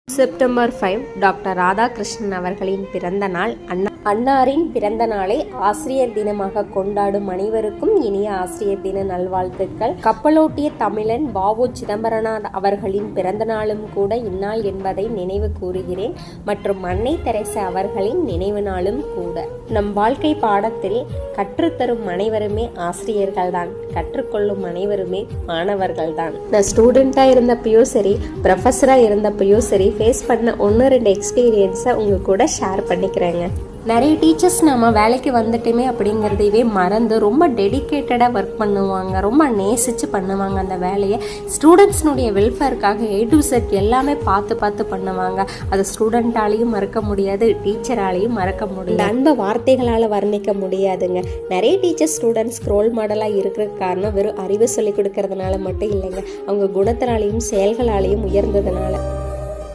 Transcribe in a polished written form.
September 5 doctor Radhakrishnan அவர்களின் பிறந்த நாள். அன்னாரின் பிறந்த நாளை ஆசிரியர் தினமாக கொண்டாடும் அனைவருக்கும் இனிய ஆசிரியர் தின நல்வாழ்த்துக்கள். கப்பலோட்டிய தமிழன் வ.உ. சிதம்பரனார் அவர்களின் பிறந்த நாளும் கூட இந்நாள் என்பதை நினைவு கூறுகிறேன். மற்றும் அன்னை தெரசா அவர்களின் நினைவு நாளும் கூட. நம் வாழ்க்கை பாடத்தில் கற்றுத்தரும் அனைவருமே ஆசிரியர்கள் தான், கற்றுக்கொள்ளும் அனைவருமே மாணவர்கள் தான். நான் ஸ்டூடெண்டா இருந்தப்பையோ சரி, ப்ரொஃபஸரா இருந்தப்பையோ சரி, ஃபேஸ் பண்ண 1-2 எக்ஸ்பீரியன்ஸை உங்க கூட ஷேர் பண்ணிக்கிறேங்க. நிறைய டீச்சர்ஸ் நம்ம வேலைக்கு வந்துட்டுமே அப்படிங்கிறதையே மறந்து ரொம்ப டெடிக்கேட்டடாக ஒர்க் பண்ணுவாங்க, ரொம்ப நேசித்து பண்ணுவாங்க அந்த வேலையை. ஸ்டூடெண்ட்ஸ்னுடைய வெல்ஃபேருக்காக A to Z எல்லாமே பார்த்து பண்ணுவாங்க. அது ஸ்டூடெண்ட்டாலையும் மறக்க முடியாது, டீச்சராலையும் மறக்க முடியாது. அன்பை வார்த்தைகளால் வர்ணிக்க முடியாதுங்க. நிறைய டீச்சர்ஸ் ஸ்டூடெண்ட்ஸ்க்கு ரோல் மாடலாக இருக்கிற காரணம் வெறும் அறிவு சொல்லி கொடுக்கறதுனால மட்டும் இல்லைங்க, அவங்க குணத்தினாலையும் செயல்களாலையும் உயர்ந்ததுனால.